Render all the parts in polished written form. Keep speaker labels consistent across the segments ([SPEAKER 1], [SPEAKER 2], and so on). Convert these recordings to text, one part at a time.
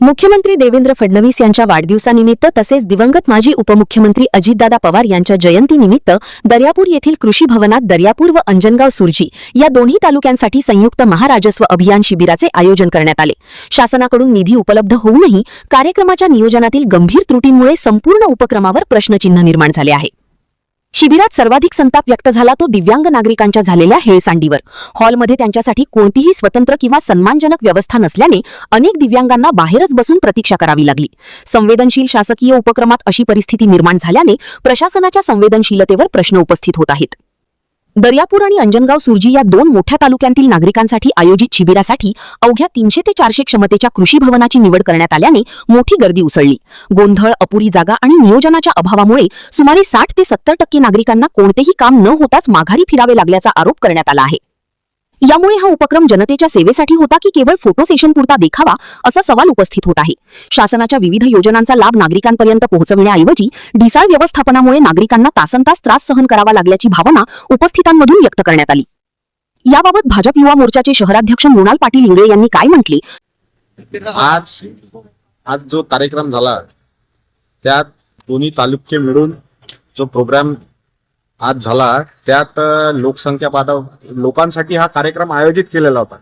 [SPEAKER 1] मुख्यमंत्री देवेंद्र फडणवीस यांच्या वाढदिवसानिमित्त तसेच दिवंगत माजी उपमुख्यमंत्री अजितदादा पवार यांच्या जयंतीनिमित्त दर्यापूर येथील कृषी भवनात दर्यापूर व अंजनगाव सुर्जी या दोन्ही तालुक्यांसाठी संयुक्त महाराजस्व अभियान शिबिराचे आयोजन करण्यात आले। शासनाकडून निधी उपलब्ध होऊनही कार्यक्रमाच्या नियोजनातील गंभीर त्रुटींमुळे संपूर्ण उपक्रमावर प्रश्नचिन्ह निर्माण झाले आहे। शिबिरात सर्वाधिक संताप व्यक्त झाला तो दिव्यांग नागरिकांच्या झालेल्या हेळसांडीवर। हॉलमध्ये त्यांच्यासाठी कोणतीही स्वतंत्र किंवा सन्मानजनक व्यवस्था नसल्याने अनेक दिव्यांगांना बाहेरच बसून प्रतीक्षा करावी लागली। संवेदनशील शासकीय उपक्रमात अशी परिस्थिती निर्माण झाल्याने प्रशासनाच्या संवेदनशीलतेवर प्रश्न उपस्थित होत आहेत। दर्यापूर आणि अंजनगाव सुर्जी या दोन मोठ्या तालुक्यांतील नागरिकांसाठी आयोजित शिबिरासाठी अवघ्या 300 ते 400 क्षमतेच्या कृषी भवनाची निवड करण्यात आल्याने मोठी गर्दी उसळली। गोंधळ, अपुरी जागा आणि नियोजनाच्या अभावामुळे सुमारे 60 ते 70% नागरिकांना कोणतेही काम न होताच माघारी फिरावे लागल्याचा आरोप करण्यात आला आहे। यामुळे हा उपक्रम जनतेच्या सेवेसाठी होता की केवळ फोटो सेशनपुरता देखावा असा सवाल उपस्थित होत आहे। शासनाच्या विविध योजनांचा लाभ नागरिकांपर्यंत पोहोचविण्याऐवजी ढिसाळ व्यवस्थापनामुळे नागरिकांना तासनतास त्रास सहन करावा लागल्याची भावना उपस्थितांमधून व्यक्त करण्यात आली। याबाबत भाजप युवा मोर्चाचे शहराध्यक्ष मृणाल पाटील इंगळे यांनी काय म्हटले?
[SPEAKER 2] आज जो कार्यक्रम झाला त्यात दोन्ही तालुके मिळून जो प्रोग्राम आज झाला त्यात लोकसंख्या पाहता लोकांसाठी हा कार्यक्रम आयोजित केलेला होता।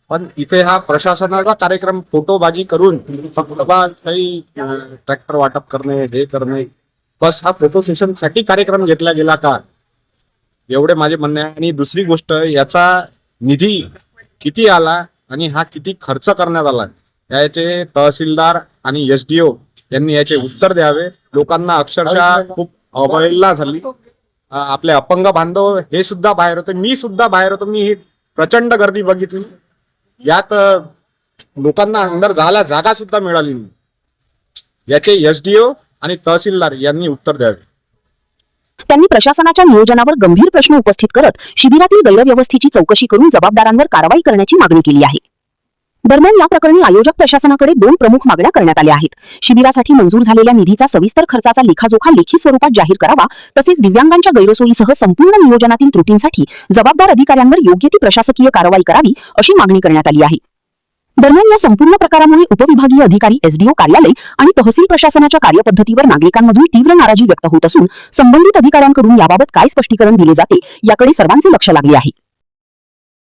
[SPEAKER 2] पण इथे हा प्रशासनाचा कार्यक्रम फोटोबाजी करून फक्त काही ट्रॅक्टर वाटप करणे हे करणे बस हा फोटो सेशन साठी कार्यक्रम घेतला गेला का एवढे माझे म्हणणे आहे। आणि दुसरी गोष्ट याचा निधी किती आला आणि हा किती खर्च करण्यात आला याचे तहसीलदार आणि SDO यांनी याचे उत्तर द्यावे। लोकांना अक्षरशः खूप अवहेलना झाली। आपले अपंग बांधव हे सुद्धा बाहेर होते, मी सुद्धा बाहेर होतो। मी ही प्रचंड गर्दी बघितली, यात लोकांना अंदर जायला जागा सुद्धा मिळाली नाही। याचे SDO आणि तहसीलदार यांनी उत्तर द्यावे।
[SPEAKER 1] त्यांनी प्रशासनाच्या नियोजनावर गंभीर प्रश्न उपस्थित करत शिबिरातील गैरव्यवस्थेची चौकशी करून जबाबदारांवर कारवाई करण्याची मागणी केली आहे। दरम्यान या प्रकरणी आयोजक प्रशासनाकडे 2 प्रमुख मागण्या करण्यात आल्या आहेत। शिबिरासाठी मंजूर झालेल्या निधीचा सविस्तर खर्चाचा लेखाजोखा लेखी स्वरूपात जाहीर करावा तसेच दिव्यांगांच्या गैरसोयीसह संपूर्ण नियोजनातील त्रुटींसाठी जबाबदार अधिकाऱ्यांवर योग्य ती प्रशासकीय कारवाई करावी अशी मागणी करण्यात आली आहे। दरम्यान या संपूर्ण प्रकारामुळे उपविभागीय अधिकारी SDO कार्यालय आणि तहसील प्रशासनाच्या कार्यपद्धतीवर नागरिकांमधून तीव्र नाराजी व्यक्त होत असून संबंधित अधिकाऱ्यांकडून याबाबत काय स्पष्टीकरण दिले जाते याकडे सर्वांचे लक्ष लागले आहे।